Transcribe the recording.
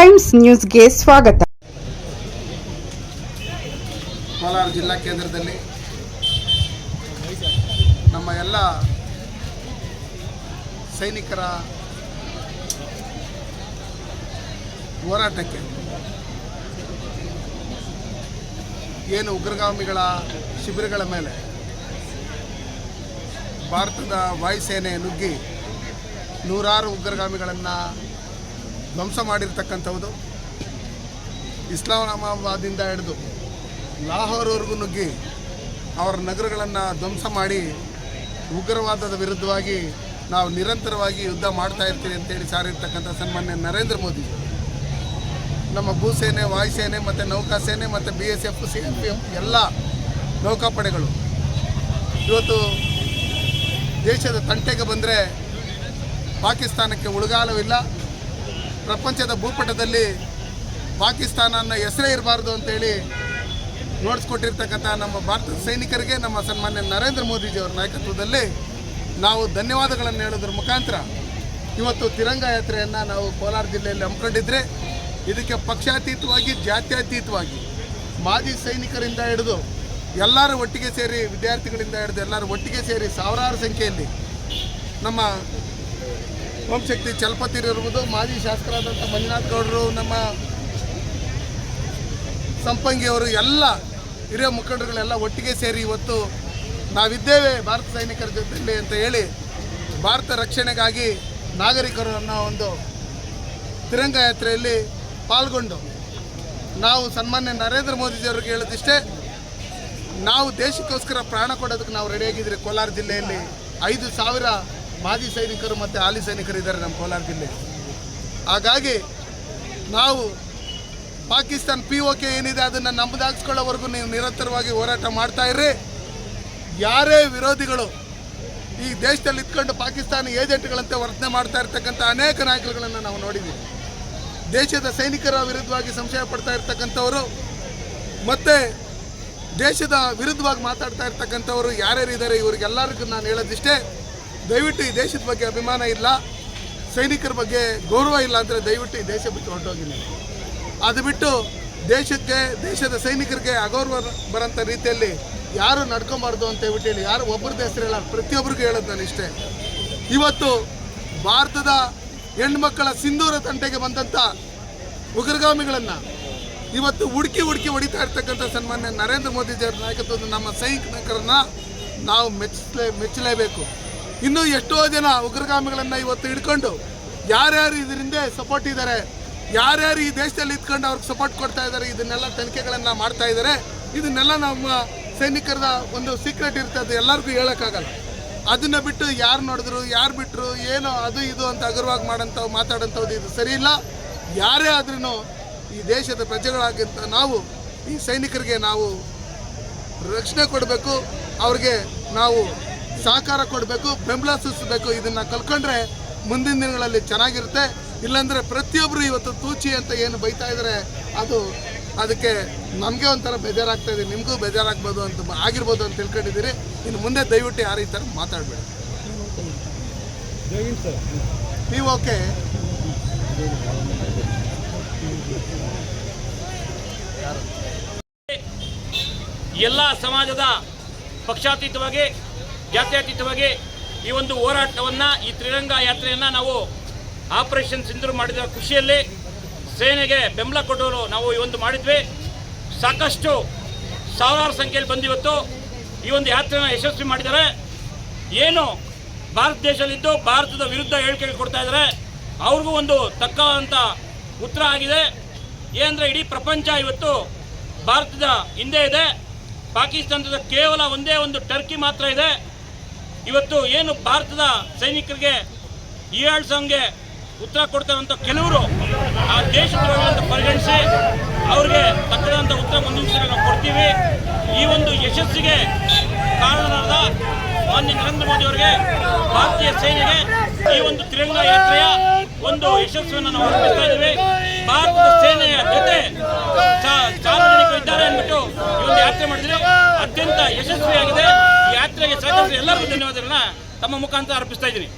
Times ನ್ಯೂಸ್ಗೆ ಸ್ವಾಗತ. ಕೋಲಾರ ಜಿಲ್ಲಾ ಕೇಂದ್ರದಲ್ಲಿ ನಮ್ಮ ಎಲ್ಲ ಸೈನಿಕರ ಹೋರಾಟಕ್ಕೆ ಏನು ಉಗ್ರಗಾಮಿಗಳ ಶಿಬಿರಗಳ ಮೇಲೆ ಭಾರತದ ವಾಯುಸೇನೆ ನುಗ್ಗಿ ನೂರಾರು ಉಗ್ರಗಾಮಿಗಳನ್ನು ಧ್ವಂಸ ಮಾಡಿರ್ತಕ್ಕಂಥದ್ದು, ಇಸ್ಲಾಮಾಬಾದಿಂದ ಹಿಡಿದು ಲಾಹೋರ್ವರೆಗೂ ನುಗ್ಗಿ ಅವರ ನಗರಗಳನ್ನು ಧ್ವಂಸ ಮಾಡಿ ಉಗ್ರವಾದದ ವಿರುದ್ಧವಾಗಿ ನಾವು ನಿರಂತರವಾಗಿ ಯುದ್ಧ ಮಾಡ್ತಾ ಇರ್ತೀವಿ ಅಂತೇಳಿ ಸಾರಿರ್ತಕ್ಕಂಥ ಸನ್ಮಾನ್ಯ ನರೇಂದ್ರ ಮೋದಿ ನಮ್ಮ ಭೂಸೇನೆ, ವಾಯುಸೇನೆ ಮತ್ತು ನೌಕಾಸೇನೆ ಮತ್ತು BSF, CRPF ಎಲ್ಲ ನೌಕಾಪಡೆಗಳು ಇವತ್ತು ದೇಶದ ತಂಟೆಗೆ ಬಂದರೆ ಪಾಕಿಸ್ತಾನಕ್ಕೆ ಉಳುಗಾಲವಿಲ್ಲ. ಪ್ರಪಂಚದ ಭೂಪಟದಲ್ಲಿ ಪಾಕಿಸ್ತಾನನ ಹೆಸರೇ ಇರಬಾರ್ದು ಅಂತೇಳಿ ನೋಡಿಸ್ಕೊಟ್ಟಿರ್ತಕ್ಕಂಥ ನಮ್ಮ ಭಾರತದ ಸೈನಿಕರಿಗೆ ನಮ್ಮ ಸನ್ಮಾನ್ಯ ನರೇಂದ್ರ ಮೋದಿಜಿಯವರ ನಾಯಕತ್ವದಲ್ಲಿ ನಾವು ಧನ್ಯವಾದಗಳನ್ನು ಹೇಳೋದ್ರ ಮುಖಾಂತರ ಇವತ್ತು ತಿರಂಗ ಯಾತ್ರೆಯನ್ನು ನಾವು ಕೋಲಾರ ಜಿಲ್ಲೆಯಲ್ಲಿ ಹಮ್ಮಿಕೊಂಡಿದ್ರೆ ಇದಕ್ಕೆ ಪಕ್ಷಾತೀತವಾಗಿ, ಜಾತ್ಯತೀತವಾಗಿ ಮಾಜಿ ಸೈನಿಕರಿಂದ ಹಿಡಿದು ಎಲ್ಲರೂ ಒಟ್ಟಿಗೆ ಸೇರಿ, ವಿದ್ಯಾರ್ಥಿಗಳಿಂದ ಹಿಡಿದು ಎಲ್ಲರೂ ಒಟ್ಟಿಗೆ ಸೇರಿ ಸಾವಿರಾರು ಸಂಖ್ಯೆಯಲ್ಲಿ ನಮ್ಮ ಹೋಮಶಕ್ತಿ ಚಲಪತಿರು ಇರ್ಬೋದು, ಮಾಜಿ ಶಾಸಕರಾದಂಥ ಮಂಜುನಾಥ್ ಗೌಡರು, ನಮ್ಮ ಸಂಪಂಗಿಯವರು, ಎಲ್ಲ ಹಿರಿಯ ಮುಖಂಡರುಗಳೆಲ್ಲ ಒಟ್ಟಿಗೆ ಸೇರಿ ಇವತ್ತು ನಾವಿದ್ದೇವೆ ಭಾರತ ಸೈನಿಕರ ಜೊತೆಯಲ್ಲಿ ಅಂತ ಹೇಳಿ ಭಾರತ ರಕ್ಷಣೆಗಾಗಿ ನಾಗರಿಕರು ಅನ್ನೋ ಒಂದು ತಿರಂಗ ಯಾತ್ರೆಯಲ್ಲಿ ಪಾಲ್ಗೊಂಡು ನಾವು ಸನ್ಮಾನ್ಯ ನರೇಂದ್ರ ಮೋದಿಜಿಯವ್ರಿಗೆ ಹೇಳೋದಿಷ್ಟೇ, ನಾವು ದೇಶಕ್ಕೋಸ್ಕರ ಪ್ರಾಣ ಕೊಡೋದಕ್ಕೆ ನಾವು ರೆಡಿಯಾಗಿದ್ದೀರಿ. ಕೋಲಾರ ಜಿಲ್ಲೆಯಲ್ಲಿ 5,000 ಮಾಜಿ ಸೈನಿಕರು ಮತ್ತು ಹಾಲಿ ಸೈನಿಕರು ಇದ್ದಾರೆ ನಮ್ಮ ಕೋಲಾರ ಜಿಲ್ಲೆ. ಹಾಗಾಗಿ ನಾವು ಪಾಕಿಸ್ತಾನ POK ಏನಿದೆ ಅದನ್ನು ನಮ್ಮದಾಗಿಸ್ಕೊಳ್ಳೋವರೆಗೂ ನೀವು ನಿರಂತರವಾಗಿ ಹೋರಾಟ ಮಾಡ್ತಾ ಇರ್ರಿ. ಯಾರೇ ವಿರೋಧಿಗಳು ಈ ದೇಶದಲ್ಲಿ ಇದ್ಕೊಂಡು ಪಾಕಿಸ್ತಾನ ಏಜೆಂಟ್ಗಳಂತೆ ವರ್ತನೆ ಮಾಡ್ತಾ ಇರ್ತಕ್ಕಂಥ ಅನೇಕ ನಾಯಕರುಗಳನ್ನು ನಾವು ನೋಡಿದ್ದೀವಿ. ದೇಶದ ಸೈನಿಕರ ವಿರುದ್ಧವಾಗಿ ಸಂಶಯ ಪಡ್ತಾ ಇರ್ತಕ್ಕಂಥವರು ಮತ್ತು ದೇಶದ ವಿರುದ್ಧವಾಗಿ ಮಾತಾಡ್ತಾ ಇರ್ತಕ್ಕಂಥವರು ಯಾರ್ಯಾರಿದ್ದಾರೆ ಇವರಿಗೆಲ್ಲರಿಗೂ ನಾನು ಹೇಳೋದಿಷ್ಟೇ, ದಯವಿಟ್ಟು ಈ ದೇಶದ ಬಗ್ಗೆ ಅಭಿಮಾನ ಇಲ್ಲ, ಸೈನಿಕರ ಬಗ್ಗೆ ಗೌರವ ಇಲ್ಲ ಅಂದರೆ ದಯವಿಟ್ಟು ಈ ದೇಶ ಬಿಟ್ಟು ಹೊರಟೋಗಿಲ್ಲ. ಅದು ಬಿಟ್ಟು ದೇಶಕ್ಕೆ, ದೇಶದ ಸೈನಿಕರಿಗೆ ಅಗೌರವ ಬರೋಂಥ ರೀತಿಯಲ್ಲಿ ಯಾರು ನಡ್ಕೊಬಾರ್ದು ಅಂತ ಹೇಳ್ಬಿಟ್ಟು ಹೇಳಿ ಯಾರು ಒಬ್ಬರದ್ದು ಹೆಸರು ಹೇಳ, ಪ್ರತಿಯೊಬ್ಬರಿಗೂ ಹೇಳೋದು ನಾನು ಇಷ್ಟೇ. ಇವತ್ತು ಭಾರತದ ಹೆಣ್ಮಕ್ಕಳ ಸಿಂಧೂರ ತಂಟೆಗೆ ಬಂದಂಥ ಉಗ್ರಗಾಮಿಗಳನ್ನು ಇವತ್ತು ಹುಡುಕಿ ಹೊಡಿತಾ ಇರ್ತಕ್ಕಂಥ ಸನ್ಮಾನ್ಯ ನರೇಂದ್ರ ಮೋದಿಜಿಯವರ ನಾಯಕತ್ವದ ನಮ್ಮ ಸೈನಿಕರನ್ನು ನಾವು ಮೆಚ್ಚಲೇಬೇಕು. ಇನ್ನೂ ಎಷ್ಟೋ ಜನ ಉಗ್ರಗಾಮಿಗಳನ್ನು ಇವತ್ತು ಹಿಡ್ಕೊಂಡು ಯಾರ್ಯಾರು ಇದರಿಂದ ಸಪೋರ್ಟ್ ಇದ್ದಾರೆ, ಯಾರ್ಯಾರು ಈ ದೇಶದಲ್ಲಿ ಇದ್ಕೊಂಡು ಅವ್ರಿಗೆ ಸಪೋರ್ಟ್ ಕೊಡ್ತಾ ಇದ್ದಾರೆ, ಇದನ್ನೆಲ್ಲ ತನಿಖೆಗಳನ್ನು ಮಾಡ್ತಾ ಇದ್ದಾರೆ. ಇದನ್ನೆಲ್ಲ ನಮ್ಮ ಸೈನಿಕರ ಒಂದು ಸೀಕ್ರೆಟ್ ಇರ್ತದೆ, ಎಲ್ಲರಿಗೂ ಹೇಳೋಕ್ಕಾಗಲ್ಲ. ಅದನ್ನು ಬಿಟ್ಟು ಯಾರು ನೋಡಿದ್ರು, ಯಾರು ಬಿಟ್ಟರು, ಏನೋ ಅದು ಇದು ಅಂತ ಹಗುರವಾಗಿ ಮಾತಾಡೋಂಥದ್ದು ಇದು ಸರಿ ಇಲ್ಲ. ಯಾರೇ ಆದ್ರೂ ಈ ದೇಶದ ಪ್ರಜೆಗಳಾಗಿಂತ ನಾವು ಈ ಸೈನಿಕರಿಗೆ ನಾವು ರಕ್ಷಣೆ ಕೊಡಬೇಕು, ಅವ್ರಿಗೆ ನಾವು ಸಹಕಾರ ಕೊಡಬೇಕು, ಬೆಂಬಲ ಸೂಚಿಸಬೇಕು. ಇದನ್ನು ಕಲ್ಕೊಂಡ್ರೆ ಮುಂದಿನ ದಿನಗಳಲ್ಲಿ ಚೆನ್ನಾಗಿರುತ್ತೆ. ಇಲ್ಲಾಂದರೆ ಪ್ರತಿಯೊಬ್ಬರು ಇವತ್ತು ತೂಚಿ ಅಂತ ಏನು ಬೈತಾ ಇದ್ದಾರೆ ಅದಕ್ಕೆ ನಮಗೆ ಒಂಥರ ಬೇಜಾರಾಗ್ತಾ ಇದೆ, ನಿಮಗೂ ಬೇಜಾರಾಗ್ಬೋದು ಅಂತ ಆಗಿರ್ಬೋದು ಅಂತ ತಿಳ್ಕೊಂಡಿದ್ದೀರಿ. ಇನ್ನು ಮುಂದೆ ದಯವಿಟ್ಟು ಯಾರು ಈ ಥರ ಮಾತಾಡಬೇಡಿ. POK ಎಲ್ಲ ಸಮಾಜದ ಪಕ್ಷಾತೀತವಾಗಿ, ಜಾತ್ಯತೀತವಾಗಿ ಈ ಒಂದು ಹೋರಾಟವನ್ನು, ಈ ತ್ರಿರಂಗ ಯಾತ್ರೆಯನ್ನು ನಾವು ಆಪರೇಷನ್ ಸಿಂಧೂರ್ ಮಾಡಿದ ಖುಷಿಯಲ್ಲಿ ಸೇನೆಗೆ ಬೆಂಬಲ ಕೊಡೋರು ನಾವು ಈ ಒಂದು ಮಾಡಿದ್ವಿ. ಸಾಕಷ್ಟು ಸಾವಿರಾರು ಸಂಖ್ಯೆಯಲ್ಲಿ ಬಂದಿವತ್ತು ಈ ಒಂದು ಯಾತ್ರೆನ ಯಶಸ್ವಿ ಮಾಡಿದ್ದಾರೆ. ಏನು ಭಾರತ ದೇಶದಲ್ಲಿದ್ದು ಭಾರತದ ವಿರುದ್ಧ ಹೇಳಿಕೆ ಕೊಡ್ತಾ ಇದ್ದಾರೆ, ಅವ್ರಿಗೂ ಒಂದು ತಕ್ಕಂಥ ಉತ್ತರ ಆಗಿದೆ. ಏನಂದರೆ ಇಡೀ ಪ್ರಪಂಚ ಇವತ್ತು ಭಾರತದ ಹಿಂದೆ ಇದೆ, ಪಾಕಿಸ್ತಾನದ ಕೇವಲ ಒಂದೇ ಒಂದು ಟರ್ಕಿ ಮಾತ್ರ ಇದೆ. ಇವತ್ತು ಏನು ಭಾರತದ ಸೈನಿಕರಿಗೆ ಹೀಯಾಳ್ಸೋಂಗೆ ಉತ್ತರ ಕೊಡ್ತಾರಂಥ ಕೆಲವರು ಆ ದೇಶದ್ರೋಹಿಗಳಂತ ಪರಿಗಣಿಸಿ ಅವ್ರಿಗೆ ತಕ್ಕದಂಥ ಉತ್ತರ ಮುಂದಿನ ದಿವಸ ನಾವು ಕೊಡ್ತೀವಿ. ಈ ಒಂದು ಯಶಸ್ಸಿಗೆ ಕಾರಣರಾದ ಮಾನ್ಯ ನರೇಂದ್ರ ಮೋದಿ ಅವರಿಗೆ, ಭಾರತೀಯ ಸೇನೆಗೆ ಈ ಒಂದು ತಿರಂಗ ಯಾತ್ರೆಯ ಒಂದು ಯಶಸ್ಸನ್ನು ನಾವು ಅರ್ಪಿಸ್ತಾ ಇದ್ದೀವಿ. ಭಾರತದ ಸೇನೆಯ ಜೊತೆ ಸಾರ್ವಜನಿಕರು ಇದ್ದಾರೆ ಅಂದ್ಬಿಟ್ಟು ಈ ಒಂದು ಯಾತ್ರೆ ಮಾಡಿದ್ರೆ ಅತ್ಯಂತ ಯಶಸ್ವಿಯಾಗಿದೆ. ಈ ಯಾತ್ರೆಗೆ ಸಹಕರಿಸಿದ ಎಲ್ಲರಿಗೂ ಧನ್ಯವಾದಗಳನ್ನ ತಮ್ಮ ಮುಖಾಂತರ ಅರ್ಪಿಸ್ತಾ ಇದ್ದೀನಿ.